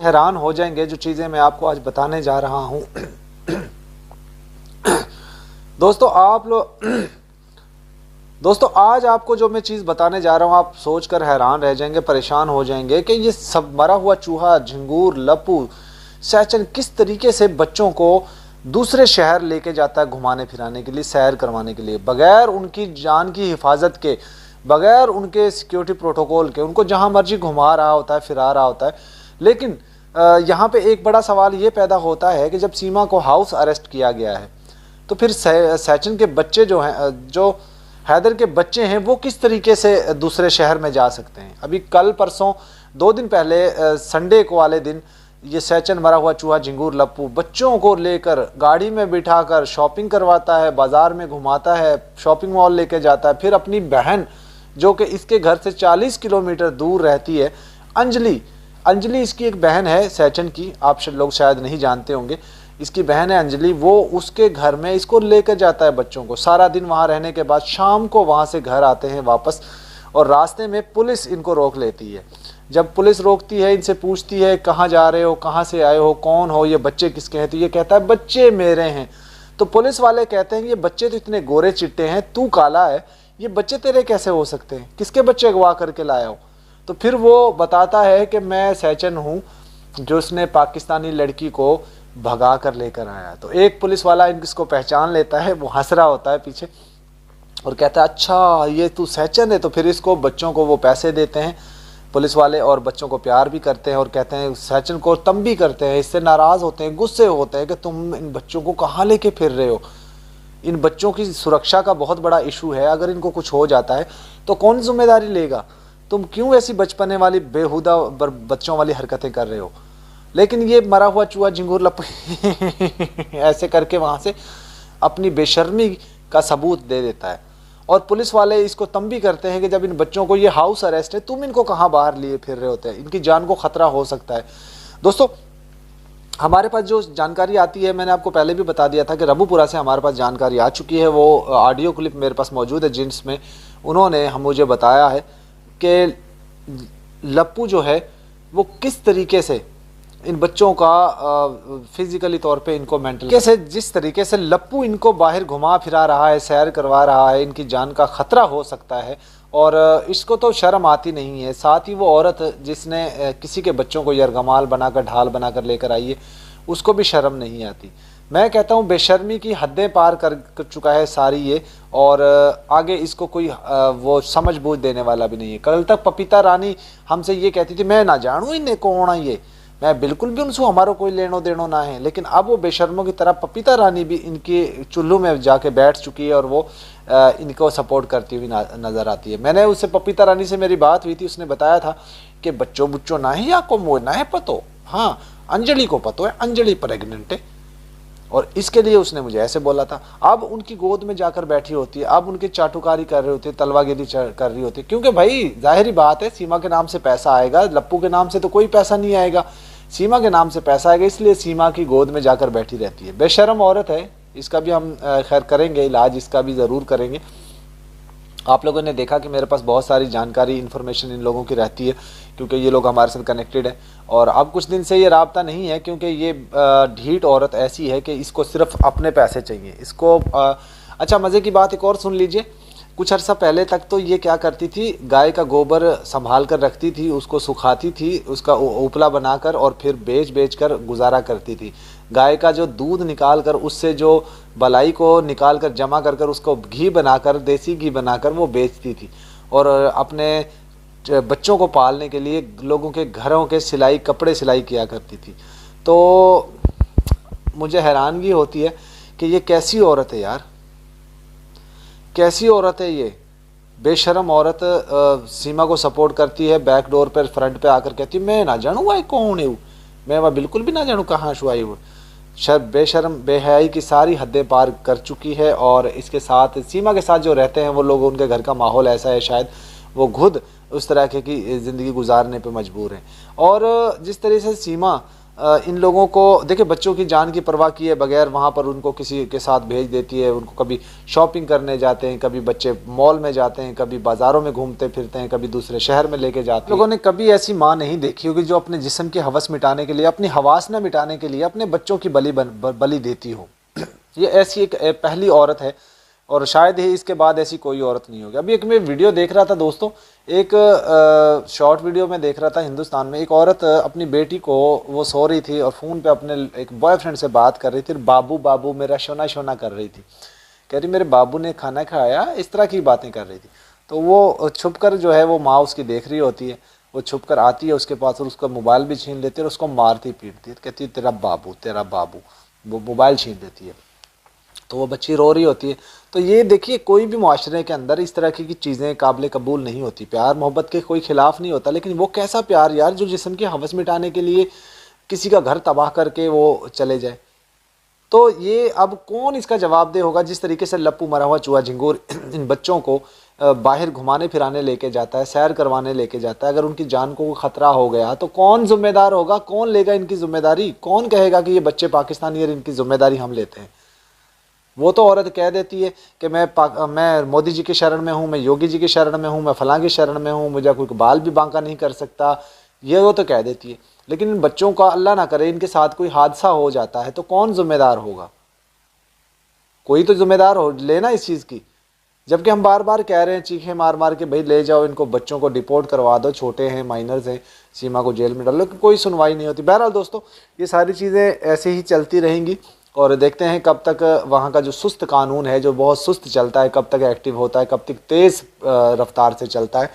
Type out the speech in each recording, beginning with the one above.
हैरान हो जाएंगे जो चीज़ें मैं आपको आज बताने जा रहा हूँ। दोस्तों आज आपको जो मैं चीज़ बताने जा रहा हूँ आप सोचकर हैरान रह जाएंगे, परेशान हो जाएंगे कि ये सब मरा हुआ चूहा, झिंगूर, लप्पू, सैचन किस तरीके से बच्चों को दूसरे शहर लेके जाता है घुमाने फिराने के लिए, सैर करवाने के लिए, बगैर उनकी जान की हिफाजत के, बगैर उनके सिक्योरिटी प्रोटोकॉल के, उनको जहाँ मर्जी घुमा रहा होता है, फिरा रहा होता है। लेकिन यहाँ पे एक बड़ा सवाल ये पैदा होता है कि जब सीमा को हाउस अरेस्ट किया गया है तो फिर सैचन के बच्चे जो हैं, जो हैदर के बच्चे हैं, वो किस तरीके से दूसरे शहर में जा सकते हैं। अभी कल परसों 2 दिन पहले संडे को वाले दिन ये सैचन मरा हुआ चूहा, झिंगूर, लप्पू बच्चों को लेकर गाड़ी में बिठाकर शॉपिंग करवाता है, बाजार में घुमाता है, शॉपिंग मॉल लेके जाता है। फिर अपनी बहन जो कि इसके घर से 40 किलोमीटर दूर रहती है, अंजलि इसकी एक बहन है सैचन की, आप लोग शायद नहीं जानते होंगे, इसकी बहन है अंजलि, वो उसके घर में इसको लेकर जाता है बच्चों को। सारा दिन वहाँ रहने के बाद शाम को वहाँ से घर आते हैं वापस, और रास्ते में पुलिस इनको रोक लेती है। जब पुलिस रोकती है, इनसे पूछती है कहाँ जा रहे हो, कहाँ से आए हो, कौन हो, ये बच्चे किसके हैं, तो ये कहता है बच्चे मेरे हैं। तो पुलिस वाले कहते हैं ये बच्चे तो इतने गोरे चिट्टे हैं, तू काला है, ये बच्चे तेरे कैसे हो सकते हैं, किसके बच्चे अगवा करके लाया हो। तो फिर वो बताता है कि मैं सैचन हूँ जो उसने पाकिस्तानी लड़की को भगा कर लेकर आया। तो एक पुलिस वाला इसको पहचान लेता है, वो हंस रहा होता है पीछे और कहता है अच्छा ये तू सैचन है। तो फिर इसको बच्चों को वो पैसे देते हैं पुलिस वाले, और बच्चों को प्यार भी करते हैं और कहते हैं सैचन को तंबी करते हैं, इससे नाराज़ होते हैं, गुस्से होते हैं कि तुम इन बच्चों को कहाँ लेके फिर रहे हो। इन बच्चों की सुरक्षा का बहुत बड़ा इशू है, अगर इनको कुछ हो जाता है तो कौन जिम्मेदारी लेगा, तुम क्यों ऐसी बचपने वाली बेहुदा बच्चों वाली हरकतें कर रहे हो। लेकिन ये मरा हुआ चूहा, झिंगूर, लप्पू ऐसे करके वहाँ से अपनी बेशर्मी का सबूत दे देता है। और पुलिस वाले इसको तंबी करते हैं कि जब इन बच्चों को, ये हाउस अरेस्ट है, तुम इनको कहाँ बाहर लिए फिर रहे होते हैं, इनकी जान को खतरा हो सकता है। दोस्तों हमारे पास जो जानकारी आती है, मैंने आपको पहले भी बता दिया था कि रबूपुरा से हमारे पास जानकारी आ चुकी है, वो ऑडियो क्लिप मेरे पास मौजूद है जिसमें उन्होंने मुझे बताया है कि लप्पू जो है वो किस तरीके से इन बच्चों का फिजिकली तौर पे इनको मेंटल कैसे, जिस तरीके से लप्पू इनको बाहर घुमा फिरा रहा है, सैर करवा रहा है, इनकी जान का खतरा हो सकता है। और इसको तो शर्म आती नहीं है। साथ ही वो औरत जिसने किसी के बच्चों को यरगमाल बनाकर, ढाल बनाकर लेकर आई है, उसको भी शर्म नहीं आती। मैं कहता हूँ बेशर्मी की हदें पार कर चुका है सारी ये, और आगे इसको कोई वो समझ बूझ देने वाला भी नहीं है। कल तक पपीता रानी हमसे ये कहती थी मैं ना जानूँ इन्हें कौन है ये, मैं बिल्कुल भी उनसे हमारा कोई लेनो देनो ना है। लेकिन अब वो बेशर्मों की तरह पपीता रानी भी इनके चुल्लू में जाके बैठ चुकी है और वो इनको सपोर्ट करती हुई नज़र आती है। मैंने उससे, पपीता रानी से मेरी बात हुई थी, उसने बताया था कि बच्चों बुच्चों ना है, या को मोह ना है पतो, हाँ अंजलि को पतो है, अंजलि प्रेग्नेंट है, और इसके लिए उसने मुझे ऐसे बोला था। अब उनकी गोद में जाकर बैठी होती है, अब उनकी चाटुकारी कर रही होती है, तलवागिरी कर रही होती है, क्योंकि भाई जाहिर बात है सीमा के नाम से पैसा आएगा, लप्पू के नाम से तो कोई पैसा नहीं आएगा, सीमा के नाम से पैसा आएगा, इसलिए सीमा की गोद में जाकर बैठी रहती है। बेशर्म औरत है, इसका भी हम खैर करेंगे इलाज, इसका भी ज़रूर करेंगे। आप लोगों ने देखा कि मेरे पास बहुत सारी जानकारी, इन्फॉर्मेशन इन लोगों की रहती है, क्योंकि ये लोग हमारे साथ कनेक्टेड है। और अब कुछ दिन से ये राब्ता नहीं है, क्योंकि ये ढीठ औरत ऐसी है कि इसको सिर्फ अपने पैसे चाहिए इसको। अच्छा मज़े की बात एक और सुन लीजिए। कुछ अर्सा पहले तक तो ये क्या करती थी, गाय का गोबर संभाल कर रखती थी, उसको सुखाती थी, उसका उपला बनाकर, और फिर बेच कर गुजारा करती थी। गाय का जो दूध निकाल कर, उससे जो बलाई को निकाल कर जमा कर उसको घी बनाकर, देसी घी बनाकर वो बेचती थी, और अपने बच्चों को पालने के लिए लोगों के घरों के सिलाई, कपड़े सिलाई किया करती थी। तो मुझे हैरानगी होती है कि ये कैसी औरत है यार, कैसी औरत है ये, बेशरम औरत। सीमा को सपोर्ट करती है, बैक डोर पर, फ्रंट पे आकर कहती है मैं ना जानूँ भाई कौन है वो, मैं वह बिल्कुल भी ना जानूँ कहाँ से आई वो। बेशरम, बेहयाई की सारी हदें पार कर चुकी है। और इसके साथ सीमा के साथ जो रहते हैं वो लोग, उनके घर का माहौल ऐसा है, शायद वो खुद उस तरह की ज़िंदगी गुजारने पे मजबूर हैं। और जिस तरह से सीमा इन लोगों को देखिए, बच्चों की जान की परवाह किए बगैर वहाँ पर उनको किसी के साथ भेज देती है। उनको कभी शॉपिंग करने जाते हैं, कभी बच्चे मॉल में जाते हैं, कभी बाज़ारों में घूमते फिरते हैं, कभी दूसरे शहर में लेके जाते हैं। लोगों ने कभी ऐसी माँ नहीं देखी होगी जो अपने जिस्म की हवस मिटाने के लिए, अपनी हवास न मिटाने के लिए अपने बच्चों की बलि देती हो। ये ऐसी एक पहली औरत है और शायद ही इसके बाद ऐसी कोई औरत नहीं होगी। अभी एक मैं वीडियो देख रहा था दोस्तों, एक शॉर्ट वीडियो में देख रहा था, हिंदुस्तान में एक औरत अपनी बेटी को, वो सो रही थी और फ़ोन पे अपने एक बॉयफ्रेंड से बात कर रही थी। बाबू बाबू मेरा शोना शोना कर रही थी, कह रही मेरे बाबू ने खाना खाया, इस तरह की बातें कर रही थी। तो वो छुप कर जो है, वो माँ उसकी देख रही होती है, वो छुप कर आती है उसके पास और उसका मोबाइल भी छीन लेती है और उसको मारती पीटती है, कहती है तेरा बाबू, वो मोबाइल छीन लेती है। तो वो बच्ची रो रही होती है। तो ये देखिए, कोई भी मुआशरे के अंदर इस तरह की चीज़ें काबिल कबूल नहीं होती। प्यार मोहब्बत के कोई खिलाफ नहीं होता, लेकिन वो कैसा प्यार यार जो जिस्म की हवस मिटाने के लिए किसी का घर तबाह करके वो चले जाए। तो ये अब कौन इसका जवाब दे होगा। जिस तरीके से लप्पू मरा हुआ चूहा झिंगूर इन बच्चों को बाहर घुमाने फिराने लेके जाता है, सैर करवाने लेके जाता है, अगर उनकी जान को खतरा हो गया तो कौन जिम्मेदार होगा, कौन लेगा इनकी जिम्मेदारी, कौन कहेगा कि ये बच्चे पाकिस्तानी और इनकी जिम्मेदारी हम लेते हैं। वो तो औरत कह देती है कि मैं मोदी जी की शरण में हूँ, मैं योगी जी की शरण में हूँ, मैं फलां की शरण में हूँ, मुझे कोई बाल भी बांका नहीं कर सकता, ये वो तो कह देती है। लेकिन इन बच्चों का अल्लाह ना करे इनके साथ कोई हादसा हो जाता है तो कौन जिम्मेदार होगा। कोई तो जिम्मेदार हो लेना इस चीज़ की। जबकि हम बार बार कह रहे हैं चीखे मार मार के, भाई ले जाओ इनको, बच्चों को डिपोर्ट करवा दो, छोटे हैं, माइनर्स हैं, सीमा को जेल में डालो, लेकिन कोई सुनवाई नहीं होती। बहरहाल दोस्तों, ये सारी चीज़ें ऐसे ही चलती रहेंगी और देखते हैं कब तक वहाँ का जो सुस्त कानून है, जो बहुत सुस्त चलता है, कब तक एक्टिव होता है, कब तक तेज़ रफ्तार से चलता है।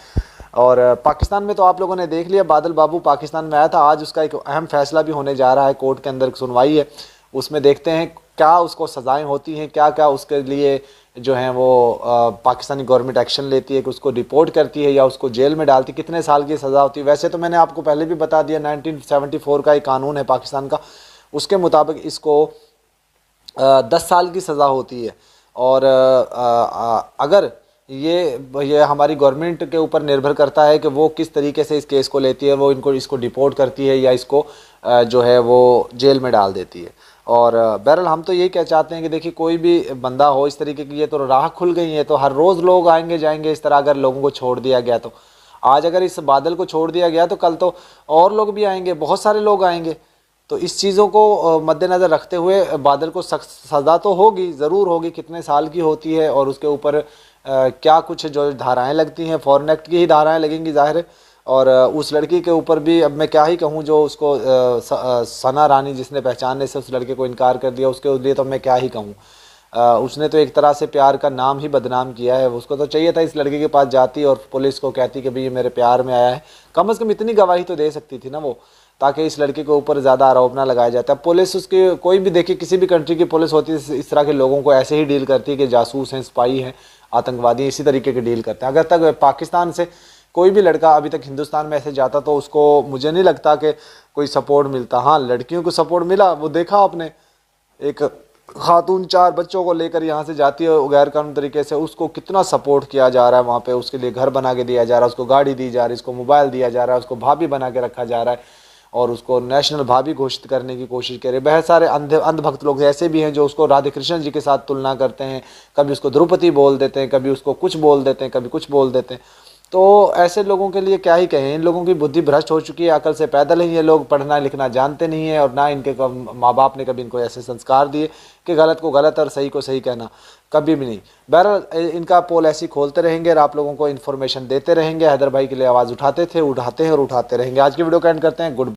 और पाकिस्तान में तो आप लोगों ने देख लिया, बादल बाबू पाकिस्तान में आया था, आज उसका एक अहम फैसला भी होने जा रहा है, कोर्ट के अंदर सुनवाई है, उसमें देखते हैं क्या उसको सज़ाएं होती हैं, क्या क्या उसके लिए जो है वो पाकिस्तानी गवर्नमेंट एक्शन लेती है कि उसको डिपोर्ट करती है या उसको जेल में डालती, कितने साल की सज़ा होती है। वैसे तो मैंने आपको पहले भी बता दिया, 1974 का एक कानून है पाकिस्तान का, उसके मुताबिक इसको 10 साल की सज़ा होती है। और अगर ये हमारी गवर्नमेंट के ऊपर निर्भर करता है कि वो किस तरीके से इस केस को लेती है, वो इसको डिपोर्ट करती है या इसको जो है वो जेल में डाल देती है। और बहरहाल हम तो यही कह चाहते हैं कि देखिए, कोई भी बंदा हो इस तरीके की, ये तो राह खुल गई है, तो हर रोज़ लोग आएंगे जाएंगे इस तरह। अगर लोगों को छोड़ दिया गया तो आज अगर इस बादल को छोड़ दिया गया तो कल तो और लोग भी आएंगे, बहुत सारे लोग आएंगे। तो इस चीज़ों को मद्देनज़र रखते हुए बादल को सख्त सज़ा तो होगी, ज़रूर होगी, कितने साल की होती है और उसके ऊपर क्या कुछ जो धाराएं लगती हैं, फॉरेन एक्ट की ही धाराएं लगेंगी ज़ाहिर है। और उस लड़की के ऊपर भी अब मैं क्या ही कहूँ, जो उसको सना रानी जिसने पहचानने से उस लड़के को इनकार कर दिया, उसके लिए तो मैं क्या ही कहूँ। उसने तो एक तरह से प्यार का नाम ही बदनाम किया है। उसको तो चाहिए था इस लड़के के पास जाती और पुलिस को कहती कि भाई ये मेरे प्यार में आया है, कम से कम इतनी गवाही तो दे सकती थी ना वो, ताकि इस लड़के के ऊपर ज़्यादा आरोप ना लगाया जाता। पुलिस उसकी कोई भी देखिए, किसी भी कंट्री की पुलिस होती है इस तरह के लोगों को ऐसे ही डील करती है कि जासूस हैं, स्पाई हैं, आतंकवादी, इसी तरीके के डील करते हैं। अगर तक पाकिस्तान से कोई भी लड़का अभी तक हिंदुस्तान में ऐसे जाता तो उसको मुझे नहीं लगता कि कोई सपोर्ट मिलता। हाँ, लड़कियों को सपोर्ट मिला, वो देखा आपने, एक खातून 4 बच्चों को लेकर यहाँ से जाती है गैर कानूनी तरीके से, उसको कितना सपोर्ट किया जा रहा है वहाँ पे, उसके लिए घर बना के दिया जा रहा है, उसको गाड़ी दी जा रही है, उसको मोबाइल दिया जा रहा है, उसको भाभी बना के रखा जा रहा है और उसको नेशनल भाभी घोषित करने की कोशिश करे। बहुत सारे अंधभक्त लोग ऐसे भी हैं जो उसको राधे कृष्ण जी के साथ तुलना करते हैं, कभी उसको द्रौपदी बोल देते हैं, कभी उसको कुछ बोल देते हैं, कभी कुछ बोल देते हैं। तो ऐसे लोगों के लिए क्या ही कहें, इन लोगों की बुद्धि भ्रष्ट हो चुकी है, अकल से पैदल ही ये लोग, पढ़ना लिखना जानते नहीं है और ना इनके माँ बाप ने कभी इनको ऐसे संस्कार दिए कि गलत को गलत और सही को सही कहना, कभी भी नहीं। बहरहाल इनका पोल ऐसी खोलते रहेंगे और आप लोगों को इन्फॉर्मेशन देते रहेंगे। हैदर भाई के लिए आवाज़ उठाते थे, उठाते हैं और उठाते रहेंगे। आज की वीडियो का एंड करते हैं। गुड